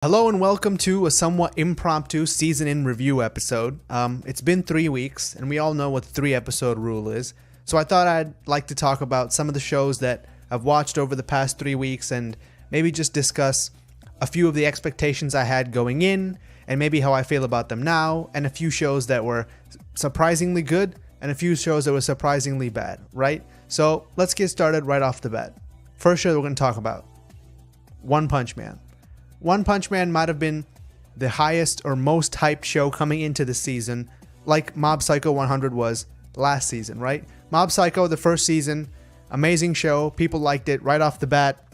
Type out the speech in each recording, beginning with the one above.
Hello and welcome to a somewhat impromptu season in review episode. It's been 3 weeks, and we all know what the 3 episode rule is. So I thought I'd like to talk about some of the shows that I've watched over the past 3 weeks and maybe just discuss a few of the expectations I had going in and maybe how I feel about them now, and a few shows that were surprisingly good and a few shows that were surprisingly bad, right? So let's get started right off the bat. First show that we're going to talk about, One Punch Man. One Punch Man might have been the highest or most hyped show coming into the season, like Mob Psycho 100 was last season, right? Mob Psycho, the first season, amazing show. People liked it right off the bat.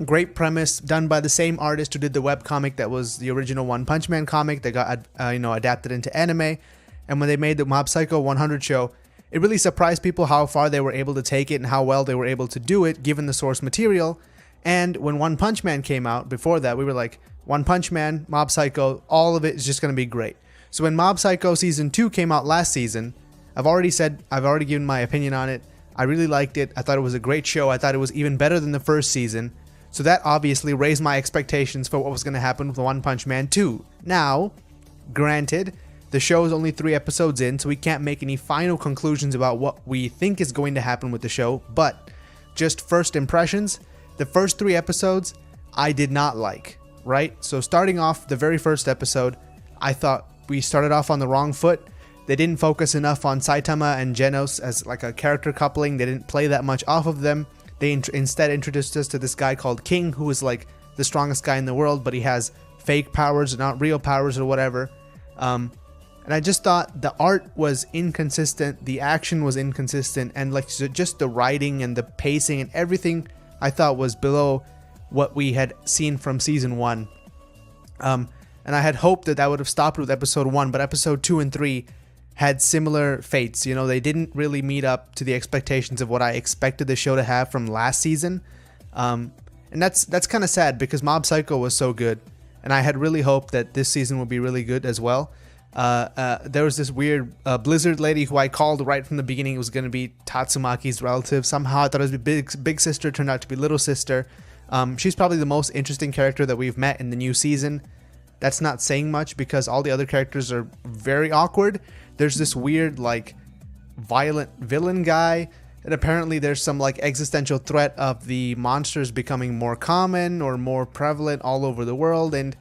Great premise, done by the same artist who did the webcomic that was the original One Punch Man comic that got adapted into anime. And when they made the Mob Psycho 100 show, it really surprised people how far they were able to take it and how well they were able to do it given the source material. And when One Punch Man came out, before that, we were like, One Punch Man, Mob Psycho, all of it is just going to be great. So when Mob Psycho Season 2 came out last season, I've already given my opinion on it. I really liked it. I thought it was a great show. I thought it was even better than the first season. So that obviously raised my expectations for what was going to happen with One Punch Man 2. Now, granted, the show is only 3 episodes in, so we can't make any final conclusions about what we think is going to happen with the show. But just first impressions, the first 3 episodes, I did not like, right? So starting off the very first episode, I thought we started off on the wrong foot. They didn't focus enough on Saitama and Genos as like a character coupling. They didn't play that much off of them. They instead introduced us to this guy called King, who is like the strongest guy in the world, but he has fake powers, not real powers or whatever. And I just thought the art was inconsistent, the action was inconsistent, and like just the writing and the pacing and everything I thought was below what we had seen from season 1. And I had hoped that would have stopped with episode 1, but episode 2 and 3 had similar fates. You know, they didn't really meet up to the expectations of what I expected the show to have from last season. And that's kind of sad because Mob Psycho was so good, and I had really hoped that this season would be really good as well. There was this weird Blizzard lady who I called right from the beginning was going to be Tatsumaki's relative. Somehow I thought it was big sister, turned out to be little sister. She's probably the most interesting character that we've met in the new season. That's not saying much because all the other characters are very awkward. There's this weird like violent villain guy, and apparently there's some like existential threat of the monsters becoming more common or more prevalent all over the world, and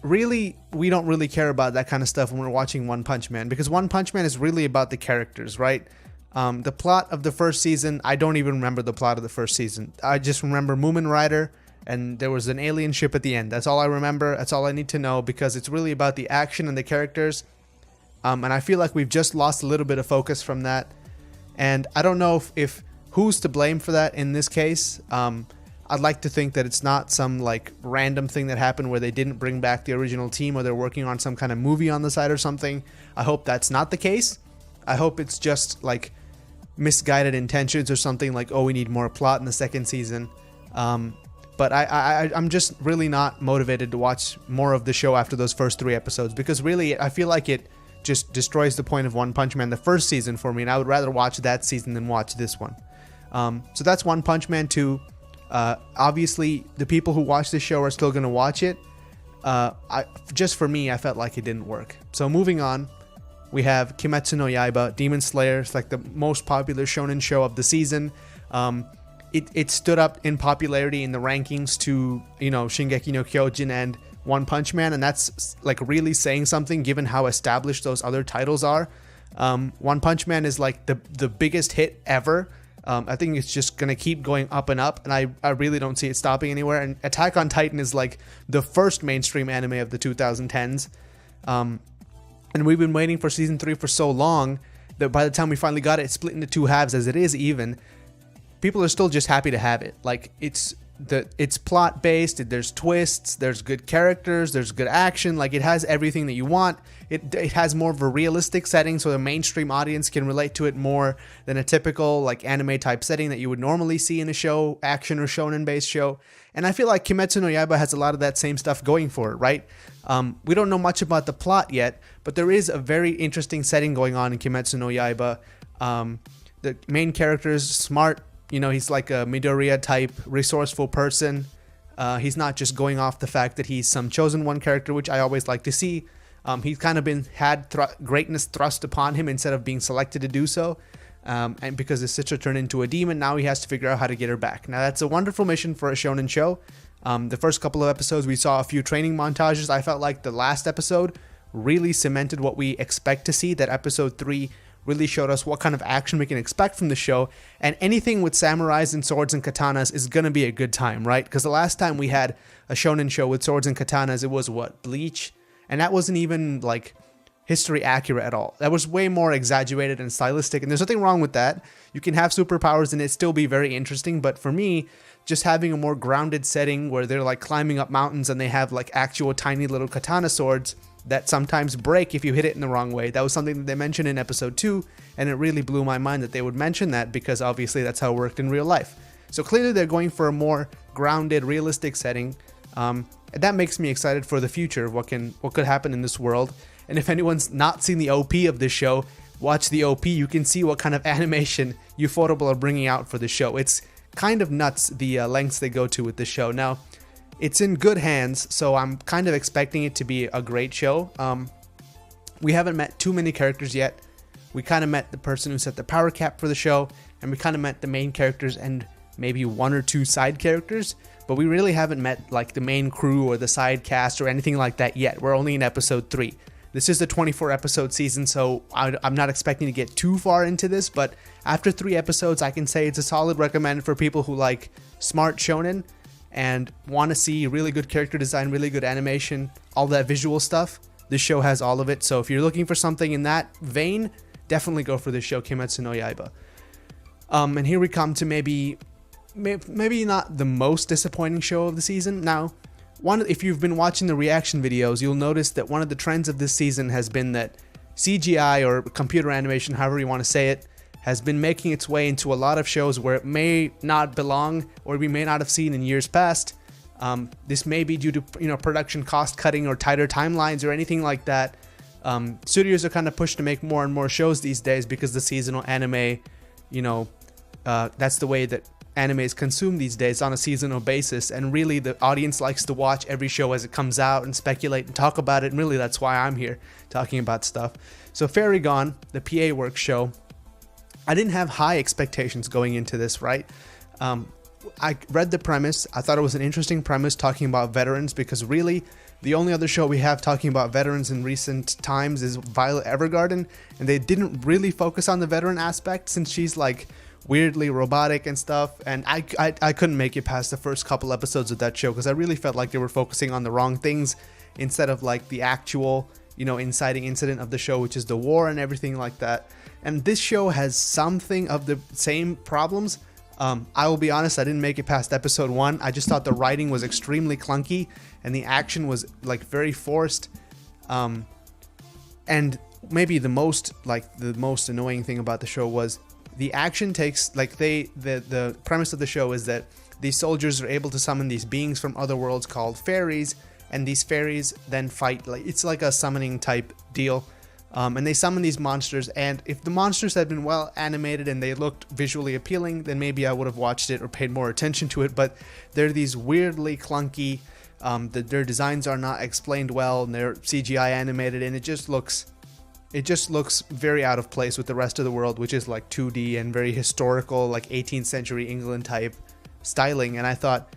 really, we don't really care about that kind of stuff when we're watching One Punch Man, because One Punch Man is really about the characters, right? The plot of the first season, I don't even remember the plot of the first season. I just remember Moomin Rider, and there was an alien ship at the end. That's all I remember. That's all I need to know, because it's really about the action and the characters. And I feel like we've just lost a little bit of focus from that. And I don't know if who's to blame for that in this case. I'd like to think that it's not some like random thing that happened where they didn't bring back the original team, or they're working on some kind of movie on the side or something. I hope that's not the case. I hope it's just like misguided intentions or something, like, oh, we need more plot in the second season. But I'm just really not motivated to watch more of the show after those first 3 episodes, because really I feel like it just destroys the point of One Punch Man the first season for me, and I would rather watch that season than watch this one. So that's One Punch Man 2. Obviously, the people who watch this show are still going to watch it. Just for me, I felt like it didn't work. So moving on, we have Kimetsu no Yaiba, Demon Slayer. It's like the most popular shonen show of the season. It stood up in popularity in the rankings to, Shingeki no Kyojin and One Punch Man, and that's like really saying something given how established those other titles are. One Punch Man is like the biggest hit ever. I think it's just going to keep going up and up, and I really don't see it stopping anywhere. And Attack on Titan is like the first mainstream anime of the 2010s. And we've been waiting for season 3 for so long that by the time we finally got it split into 2 halves as it is even, people are still just happy to have it. Like, it's plot based, there's twists, there's good characters, there's good action, like it has everything that you want. It has more of a realistic setting, so the mainstream audience can relate to it more than a typical like anime type setting that you would normally see in a show, action or shonen based show. And I feel like Kimetsu no Yaiba has a lot of that same stuff going for it, right? We don't know much about the plot yet, but there is a very interesting setting going on in Kimetsu no Yaiba. The main character is smart. He's like a Midoriya type resourceful person. He's not just going off the fact that he's some chosen one character, which I always like to see. He's kind of had greatness thrust upon him instead of being selected to do so. And because his sister turned into a demon, now he has to figure out how to get her back. Now that's a wonderful mission for a shonen show. The first couple of episodes, we saw a few training montages. I felt like the last episode really cemented what we expect to see. That episode 3 really showed us what kind of action we can expect from the show. And anything with samurais and swords and katanas is going to be a good time, right? Because the last time we had a shonen show with swords and katanas, it was Bleach? And that wasn't even like history accurate at all. That was way more exaggerated and stylistic, and there's nothing wrong with that. You can have superpowers and it still be very interesting, but for me, just having a more grounded setting where they're like climbing up mountains and they have like actual tiny little katana swords that sometimes break if you hit it in the wrong way. That was something that they mentioned in episode 2, and it really blew my mind that they would mention that, because obviously that's how it worked in real life. So clearly they're going for a more grounded, realistic setting. And that makes me excited for the future of what could happen in this world. And if anyone's not seen the OP of this show, watch the OP. You can see what kind of animation Ufotable are bringing out for the show. It's kind of nuts, the lengths they go to with the show. Now, it's in good hands, so I'm kind of expecting it to be a great show. We haven't met too many characters yet. We kind of met the person who set the power cap for the show, and we kind of met the main characters and maybe 1 or 2 side characters. But we really haven't met like the main crew or the side cast or anything like that yet. We're only in episode 3. This is a 24 episode season, so I'm not expecting to get too far into this, but after 3 episodes, I can say it's a solid recommend for people who like smart shonen and want to see really good character design, really good animation, all that visual stuff. This show has all of it, so if you're looking for something in that vein, definitely go for this show, Kimetsu no Yaiba. And here we come to maybe not the most disappointing show of the season. Now, if you've been watching the reaction videos, you'll notice that one of the trends of this season has been that CGI, or computer animation, however you want to say it, has been making its way into a lot of shows where it may not belong, or we may not have seen in years past. This may be due to production cost cutting or tighter timelines or anything like that. Studios are kind of pushed to make more and more shows these days because the seasonal anime, that's the way that anime is consumed these days, on a seasonal basis, and really the audience likes to watch every show as it comes out and speculate and talk about it, and really that's why I'm here talking about stuff. So Fairy Gone, the PA Works show, I didn't have high expectations going into this, right? I read the premise. I thought it was an interesting premise talking about veterans, because really the only other show we have talking about veterans in recent times is Violet Evergarden, and they didn't really focus on the veteran aspect since she's like weirdly robotic and stuff, and I couldn't make it past the first couple episodes of that show because I really felt like they were focusing on the wrong things instead of like the actual inciting incident of the show, which is the war and everything like that. And this show has something of the same problems. I will be honest, I didn't make it past episode 1. I just thought the writing was extremely clunky and the action was like very forced. And maybe the most annoying thing about the show was the action takes, like, the premise of the show is that these soldiers are able to summon these beings from other worlds called fairies, and these fairies then fight, like it's like a summoning type deal, and they summon these monsters. And if the monsters had been well animated and they looked visually appealing, then maybe I would have watched it or paid more attention to it. But they're these weirdly clunky, their designs are not explained well, and they're CGI animated, and it just looks very out of place with the rest of the world, which is like 2D and very historical, like 18th century England type styling. And I thought,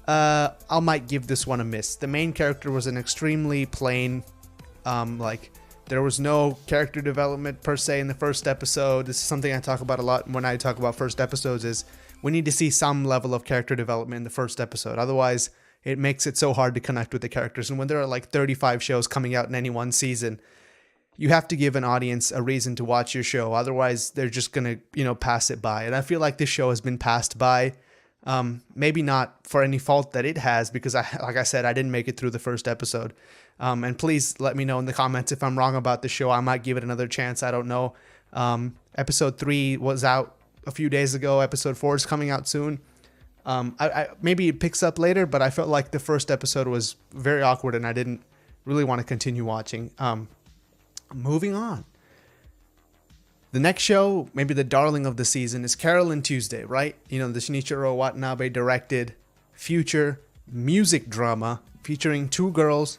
I might give this one a miss. The main character was an extremely plain, there was no character development per se in the first episode. This is something I talk about a lot when I talk about first episodes, is we need to see some level of character development in the first episode. Otherwise, it makes it so hard to connect with the characters. And when there are like 35 shows coming out in any one season, you have to give an audience a reason to watch your show. Otherwise, they're just going to, pass it by. And I feel like this show has been passed by. Maybe not for any fault that it has, because like I said, I didn't make it through the first episode. And please let me know in the comments if I'm wrong about the show. I might give it another chance. I don't know. Episode 3 was out a few days ago. Episode 4 is coming out soon. Maybe it picks up later, but I felt like the first episode was very awkward and I didn't really want to continue watching. Moving on. The next show, maybe the darling of the season, is Carole and Tuesday, right? The Shinichiro Watanabe directed future music drama featuring two girls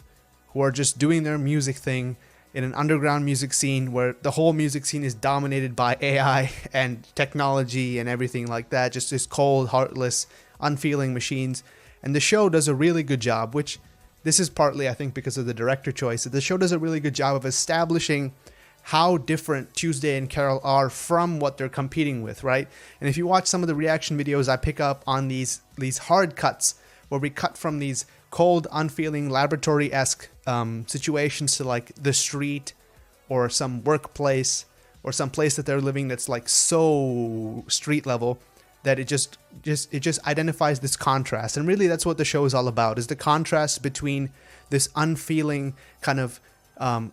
who are just doing their music thing in an underground music scene where the whole music scene is dominated by AI and technology and everything like that. Just this cold, heartless, unfeeling machines. And the show does a really good job, which this is partly, I think, because of the director choice. The show does a really good job of establishing how different Tuesday and Carol are from what they're competing with, right? And if you watch some of the reaction videos, I pick up on these hard cuts where we cut from these cold, unfeeling, laboratory-esque situations to like the street or some workplace or some place that they're living that's like so street level that it just identifies this contrast. And really that's what the show is all about, is the contrast between this unfeeling kind of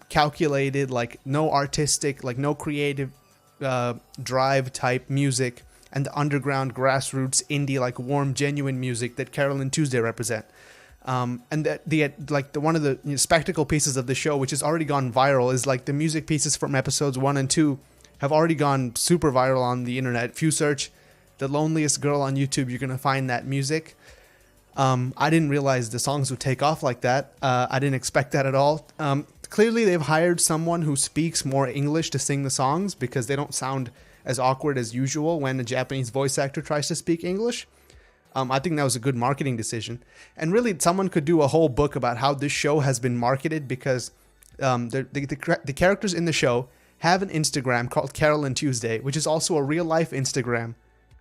calculated, like no artistic, like no creative drive type music, and the underground grassroots indie, like warm, genuine music that Carol and Tuesday represent. And that one of the spectacle pieces of the show, which has already gone viral, is like the music pieces from episodes 1 and 2 have already gone super viral on the internet. If you search "The Loneliest Girl" on YouTube, you're gonna find that music. I didn't realize the songs would take off like that. I didn't expect that at all. Clearly, they've hired someone who speaks more English to sing the songs because they don't sound as awkward as usual when a Japanese voice actor tries to speak English. I think that was a good marketing decision. And really, someone could do a whole book about how this show has been marketed, because the characters in the show have an Instagram called Carol and Tuesday, which is also a real-life Instagram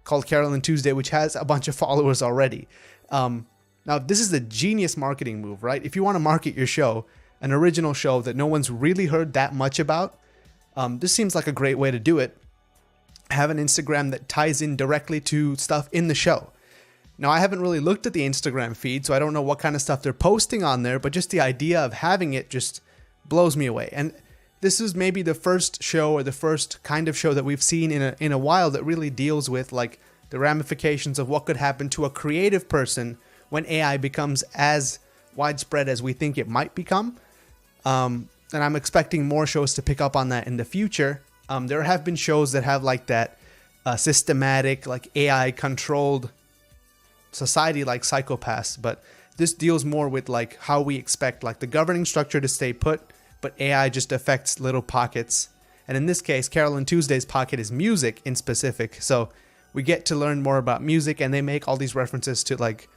called Carol and Tuesday, which has a bunch of followers already. Now, this is a genius marketing move, right? If you want to market your show, an original show that no one's really heard that much about, this seems like a great way to do it. Have an Instagram that ties in directly to stuff in the show. Now, I haven't really looked at the Instagram feed, so I don't know what kind of stuff they're posting on there, but just the idea of having it just blows me away. And this is maybe the first show, or the first kind of show that we've seen in a while, that really deals with like the ramifications of what could happen to a creative person when AI becomes as widespread as we think it might become. And I'm expecting more shows to pick up on that in the future. There have been shows that have like that systematic, like AI controlled society, like Psycho-Pass, but this deals more with like how we expect like the governing structure to stay put, but AI just affects little pockets. And in this case, Carol and Tuesday's pocket is music in specific. So we get to learn more about music, and they make all these references to like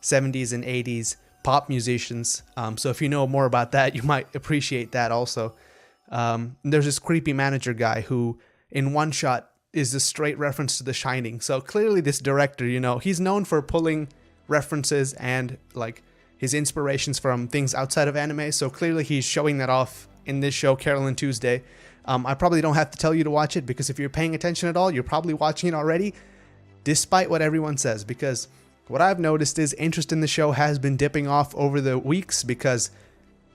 70s and 80s pop musicians. So if you know more about that, you might appreciate that also. There's this creepy manager guy who in one shot is a straight reference to The Shining. So clearly this director, he's known for pulling references and like his inspirations from things outside of anime. So clearly he's showing that off in this show, Carol and Tuesday. I probably don't have to tell you to watch it, because if you're paying attention at all, you're probably watching it already, despite what everyone says, because what I've noticed is interest in the show has been dipping off over the weeks because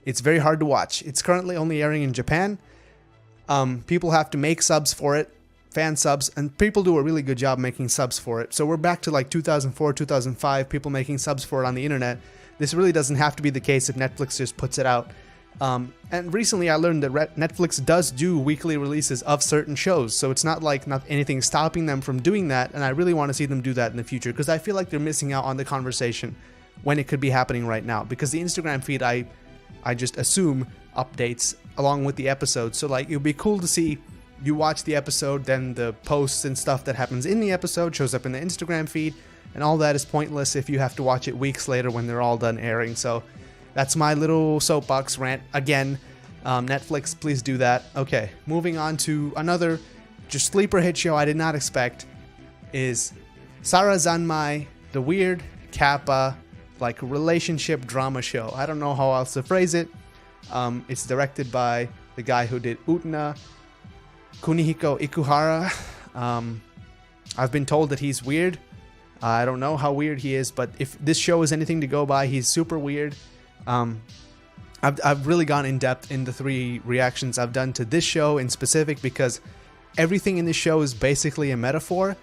it's very hard to watch. It's currently only airing in Japan. People have to make subs for it, fan subs, and people do a really good job making subs for it. So we're back to like 2004, 2005, people making subs for it on the internet. This really doesn't have to be the case if Netflix just puts it out. And recently I learned that Netflix does do weekly releases of certain shows, so it's not like anything stopping them from doing that, and I really want to see them do that in the future, because I feel like they're missing out on the conversation when it could be happening right now, because the Instagram feed, I just assume, updates along with the episode. So like, it would be cool to see you watch the episode, then the posts and stuff that happens in the episode shows up in the Instagram feed, and all that is pointless if you have to watch it weeks later when they're all done airing. So that's my little soapbox rant again. Netflix, please do that. Okay, moving on to another just sleeper hit show I did not expect is Sara Zanmai, the weird Kappa like relationship drama show. I don't know how else to phrase it. It's directed by the guy who did Utena, Kunihiko Ikuhara. I've been told that he's weird. I don't know how weird he is, but if this show is anything to go by, he's super weird. I've really gone in depth in the 3 reactions I've done to this show in specific, because everything in this show is basically a metaphor,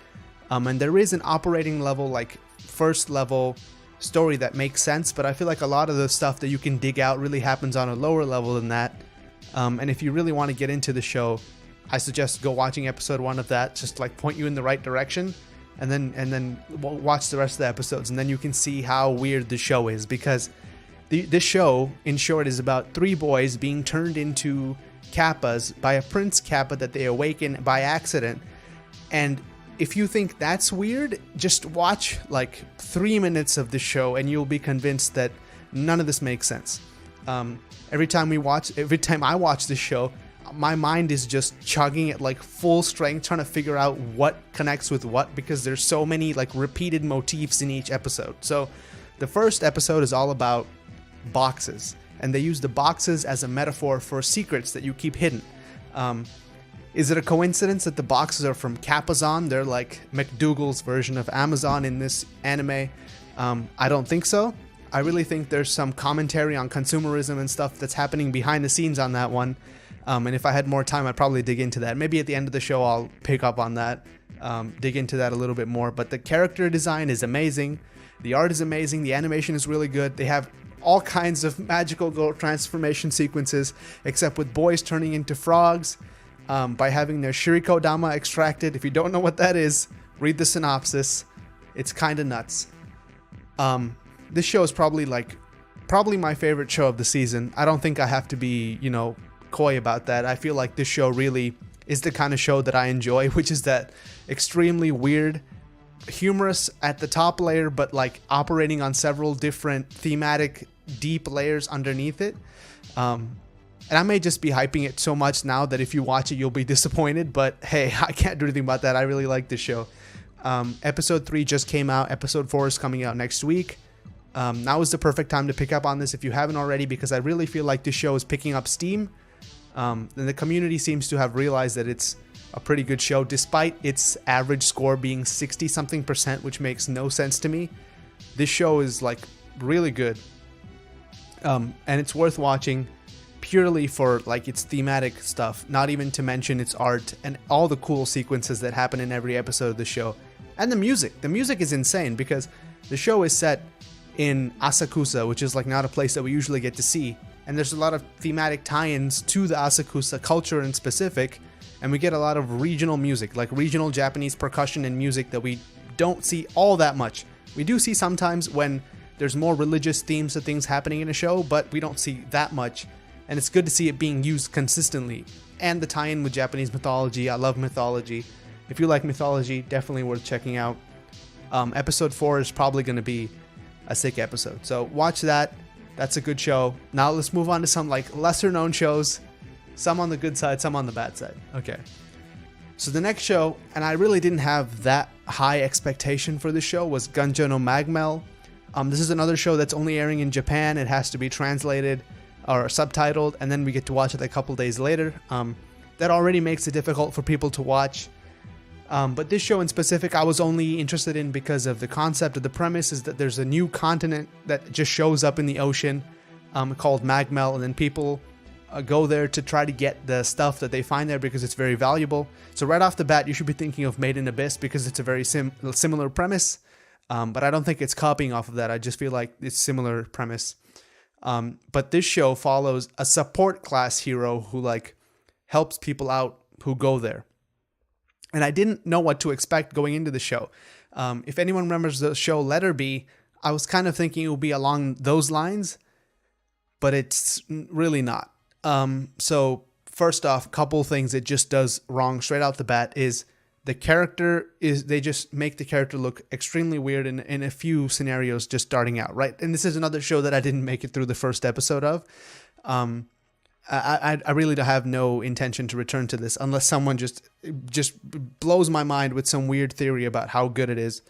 and there is an operating level, like first level story that makes sense, but I feel like a lot of the stuff that you can dig out really happens on a lower level than that. And if you really want to get into the show, I suggest go watching episode 1 of that, just like point you in the right direction. and then watch the rest of the episodes, and then you can see how weird the show is, because this show, in short, is about 3 boys being turned into Kappas by a Prince Kappa that they awaken by accident. And if you think that's weird, just watch like 3 minutes of the show and you'll be convinced that none of this makes sense. Every time I watch this show, my mind is just chugging at like full strength, trying to figure out what connects with what, because there's so many like repeated motifs in each episode. So the first episode is all about boxes, and they use the boxes as a metaphor for secrets that you keep hidden. Is it a coincidence that the boxes are from Kapazon? They're like McDougal's version of Amazon in this anime. I don't think so. I really think there's some commentary on consumerism and stuff that's happening behind the scenes on that one. And if I had more time, I'd probably dig into that. Maybe at the end of the show, I'll pick up on that, dig into that a little bit more. But the character design is amazing. The art is amazing. The animation is really good. They have all kinds of magical girl transformation sequences, except with boys turning into frogs by having their Shiriko Dama extracted. If you don't know what that is, read the synopsis. It's kind of nuts. This show is probably my favorite show of the season. I don't think I have to be, coy about that. I feel like this show really is the kind of show that I enjoy, which is that extremely weird, humorous at the top layer, but like operating on several different thematic deep layers underneath it. And I may just be hyping it so much now that if you watch it, you'll be disappointed, but hey, I can't do anything about that. I really like this show. Episode 3 just came out. Episode 4 is coming out next week. Now is the perfect time to pick up on this if you haven't already, because I really feel like this show is picking up steam. And the community seems to have realized that it's a pretty good show, despite its average score being 60-something%, which makes no sense to me. This show is like really good. And it's worth watching purely for like its thematic stuff, not even to mention its art and all the cool sequences that happen in every episode of the show. And the music. The music is insane, because the show is set in Asakusa, which is like not a place that we usually get to see. And there's a lot of thematic tie-ins to the Asakusa culture in specific, and we get a lot of regional music, like regional Japanese percussion and music that we don't see all that much. We do see sometimes when there's more religious themes to things happening in a show, but we don't see that much, and it's good to see it being used consistently. And the tie-in with Japanese mythology. I love mythology. If you like mythology, definitely worth checking out. Episode 4 is probably going to be a sick episode, so watch that. That's a good show. Now let's move on to some like lesser known shows. Some on the good side, some on the bad side. Okay. So the next show, and I really didn't have that high expectation for this show, was Gunja no Magmel. This is another show that's only airing in Japan. It has to be translated or subtitled, and then we get to watch it a couple days later. That already makes it difficult for people to watch. But this show in specific, I was only interested in because of the concept of the premise is that there's a new continent that just shows up in the ocean called Magmel, and then people go there to try to get the stuff that they find there because it's very valuable. So right off the bat, you should be thinking of Made in Abyss because it's a very similar premise, but I don't think it's copying off of that. I just feel like it's similar premise. But this show follows a support class hero who like helps people out who go there. And I didn't know what to expect going into the show. If anyone remembers the show Letter B, I was kind of thinking it would be along those lines, but it's really not. So first off, a couple things it just does wrong straight out the bat is the character they just make the character look extremely weird in a few scenarios just starting out, right? And this is another show that I didn't make it through the first episode of. I really have no intention to return to this unless someone just blows my mind with some weird theory about how good it is.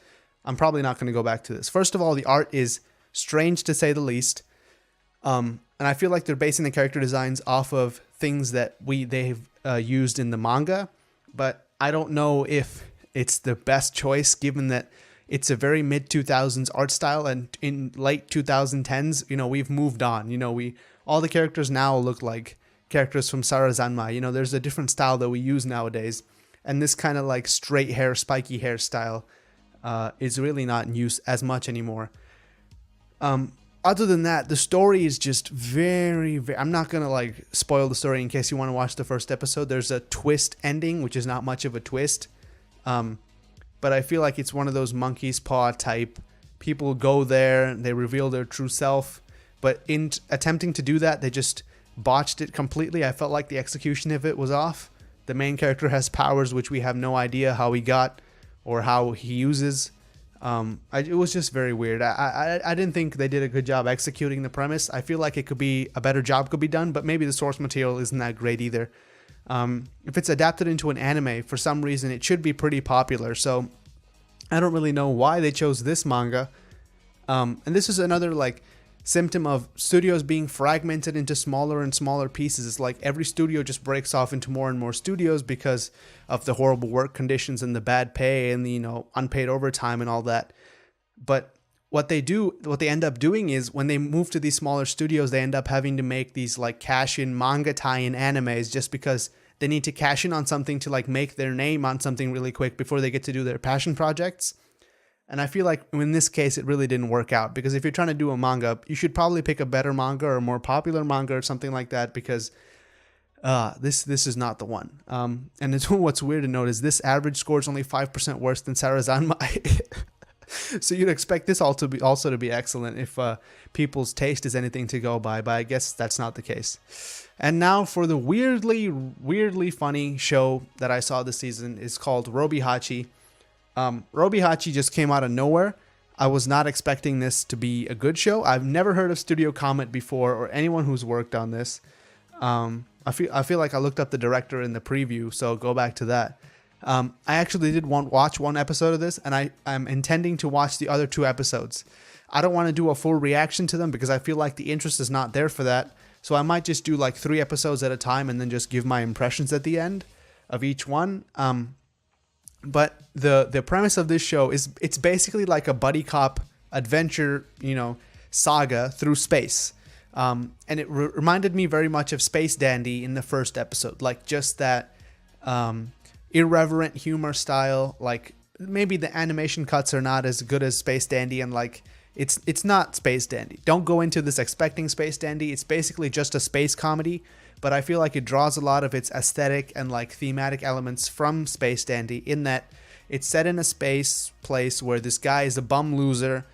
I'm probably not going to go back to this. First of all, the art is strange to say the least. And I feel like they're basing the character designs off of things that they've used in the manga, but I don't know if it's the best choice given that it's a very mid-2000s art style, and in late 2010s, we've moved on. All the characters now look like characters from Sarazanmai. There's a different style that we use nowadays, and this kind of like straight hair, spiky hair style is really not in use as much anymore. Other than that, the story is just very, very... I'm not going to like spoil the story in case you want to watch the first episode. There's a twist ending, which is not much of a twist. but I feel like it's one of those monkey's paw type. People go there, they reveal their true self, but in attempting to do that, they just botched it completely. I felt like the execution of it was off. The main character has powers which we have no idea how he got or how he uses. It was just very weird. I didn't think they did a good job executing the premise. I feel like a better job could be done, but maybe the source material isn't that great either. If it's adapted into an anime, for some reason, it should be pretty popular. So I don't really know why they chose this manga. And this is another like symptom of studios being fragmented into smaller and smaller pieces. It's like every studio just breaks off into more and more studios because of the horrible work conditions and the bad pay and the, unpaid overtime and all that. But what they end up doing is when they move to these smaller studios, they end up having to make these like cash in manga tie-in animes just because they need to cash in on something to like make their name on something really quick before they get to do their passion projects. And I feel like in this case, it really didn't work out, because if you're trying to do a manga, you should probably pick a better manga or a more popular manga or something like that, because this is not the one. And it's, what's weird to note is this average score is only 5% worse than Sarazanmai. So you'd expect this also to be excellent if people's taste is anything to go by, but I guess that's not the case. And now for the weirdly funny show that I saw this season is called Robihachi. Robihachi just came out of nowhere. I was not expecting this to be a good show. I've never heard of Studio Comet before or anyone who's worked on this. I feel like I looked up the director in the preview, so go back to that. I actually did watch one episode of this, and I'm intending to watch the other 2 episodes. I don't want to do a full reaction to them because I feel like the interest is not there for that. So I might just do like 3 episodes at a time and then just give my impressions at the end of each one. But the premise of this show is it's basically like a buddy cop adventure, saga through space. And it reminded me very much of Space Dandy in the first episode, like just that irreverent humor style. Like maybe the animation cuts are not as good as Space Dandy, and like it's not Space Dandy. Don't go into this expecting Space Dandy. It's basically just a space comedy. But I feel like it draws a lot of its aesthetic and like thematic elements from Space Dandy, in that it's set in a space place where this guy is a bum loser,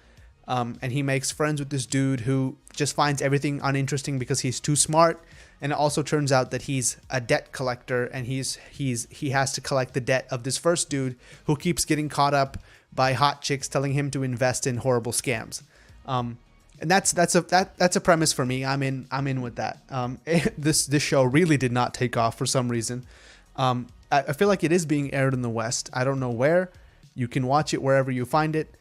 and he makes friends with this dude who just finds everything uninteresting because he's too smart. And it also turns out that he's a debt collector, and he has to collect the debt of this first dude who keeps getting caught up by hot chicks telling him to invest in horrible scams. And that's a premise for me. I'm in with that. This show really did not take off for some reason. I feel like it is being aired in the West. I don't know where. You can watch it wherever you find it.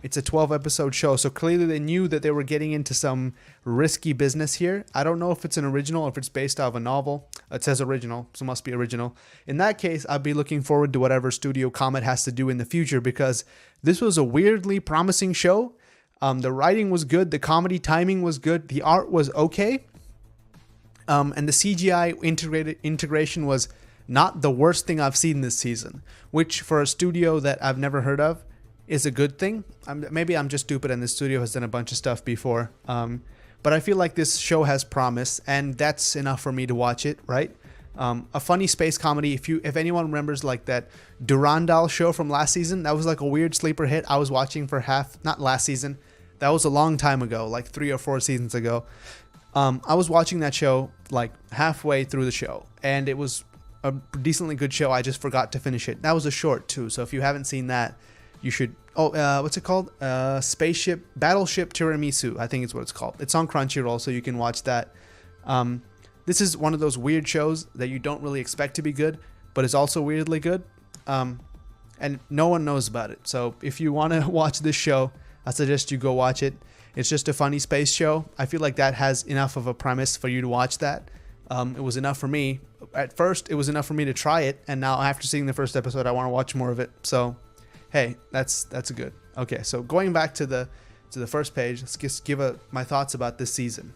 It's a 12-episode show, so clearly they knew that they were getting into some risky business here. I don't know if it's an original or if it's based off a novel. It says original, so it must be original. In that case, I'd be looking forward to whatever Studio Comet has to do in the future, because this was a weirdly promising show. The writing was good, the comedy timing was good, the art was okay, and the CGI integration was not the worst thing I've seen this season, which for a studio that I've never heard of is a good thing. Maybe I'm just stupid and the studio has done a bunch of stuff before, but I feel like this show has promise, and that's enough for me to watch it, right? A funny space comedy. If anyone remembers like that Durandal show from last season, that was like a weird sleeper hit I was watching for not last season. That was a long time ago, like 3 or 4 seasons ago. I was watching that show like halfway through the show, and it was a decently good show. I just forgot to finish it. That was a short too, so if you haven't seen that, you should. What's it called? Battleship Tiramisu, I think is what it's called. It's on Crunchyroll, so you can watch that. This is one of those weird shows that you don't really expect to be good, but it's also weirdly good. And no one knows about it. So if you want to watch this show, I suggest you go watch it. It's just a funny space show. I feel like that has enough of a premise for you to watch that. It was enough for me. At first, it was enough for me to try it, and now after seeing the first episode, I want to watch more of it. So, hey, that's good. Okay, so going back to the first page, let's just give my thoughts about this season.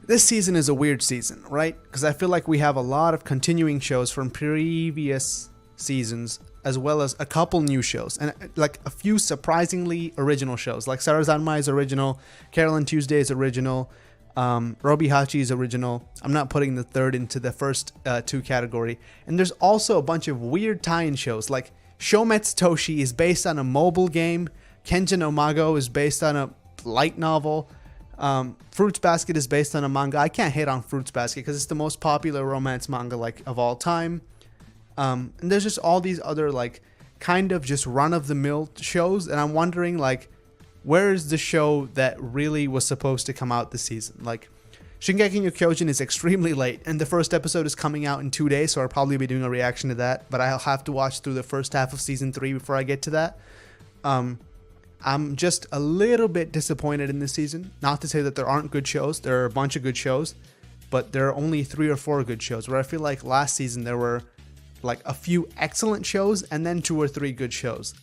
This season is a weird season, right? Because I feel like we have a lot of continuing shows from previous seasons, as well as a couple new shows, and like a few surprisingly original shows, like Sarazanmai is original, Carole & Tuesday is original, Robi Hachi's original. I'm not putting the third into the first two category. And there's also a bunch of weird tie-in shows, like Shometsu Toshi is based on a mobile game. Kenja no Mago is based on a light novel. Fruits Basket is based on a manga. I can't hate on Fruits Basket because it's the most popular romance manga like of all time. And there's just all these other like kind of just run-of-the-mill shows, and I'm wondering like, where is the show that really was supposed to come out this season? Like, Shingeki no Kyojin is extremely late, and the first episode is coming out in 2 days, so I'll probably be doing a reaction to that, but I'll have to watch through the first half of season 3 before I get to that. I'm just a little bit disappointed in this season. Not to say that there aren't good shows. There are a bunch of good shows, but there are only 3 or 4 good shows, where I feel like last season there were like a few excellent shows and then 2 or 3 good shows.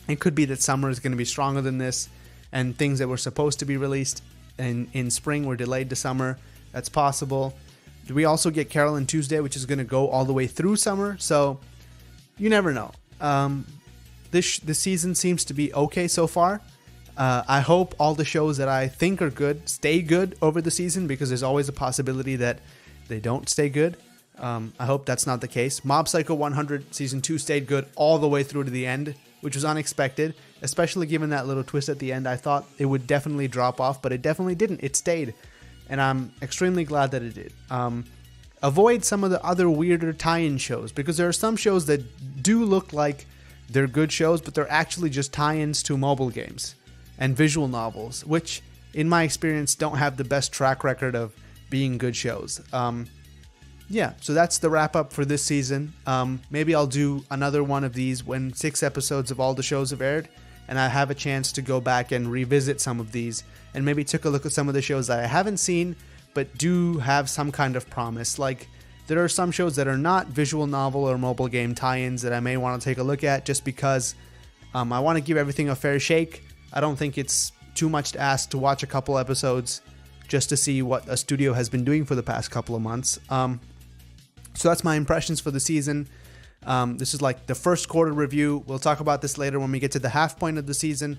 It could be that summer is going to be stronger than this, and things that were supposed to be released in spring were delayed to summer. That's possible. We also get Carol and Tuesday, which is going to go all the way through summer, so you never know. This season seems to be okay so far. I hope all the shows that I think are good stay good over the season, because there's always a possibility that they don't stay good. I hope that's not the case. Mob Psycho 100 Season 2 stayed good all the way through to the end, which was unexpected, especially given that little twist at the end. I thought it would definitely drop off, but it definitely didn't. It stayed, and I'm extremely glad that it did. Avoid some of the other weirder tie-in shows, because there are some shows that do look like they're good shows, but they're actually just tie-ins to mobile games and visual novels, which, in my experience, don't have the best track record of being good shows. Yeah, so that's the wrap up for this season. Maybe I'll do another one of these when 6 episodes of all the shows have aired, and I have a chance to go back and revisit some of these, and maybe take a look at some of the shows that I haven't seen, but do have some kind of promise. Like, there are some shows that are not visual novel or mobile game tie-ins that I may want to take a look at, just because I want to give everything a fair shake. I don't think it's too much to ask to watch a couple episodes just to see what a studio has been doing for the past couple of months. So that's my impressions for the season. This is like the first quarter review. We'll talk about this later when we get to the half point of the season.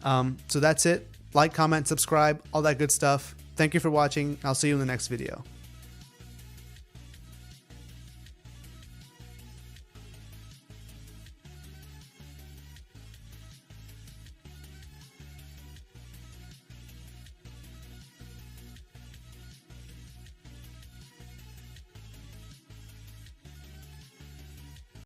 So that's it. Like, comment, subscribe, all that good stuff. Thank you for watching. I'll see you in the next video.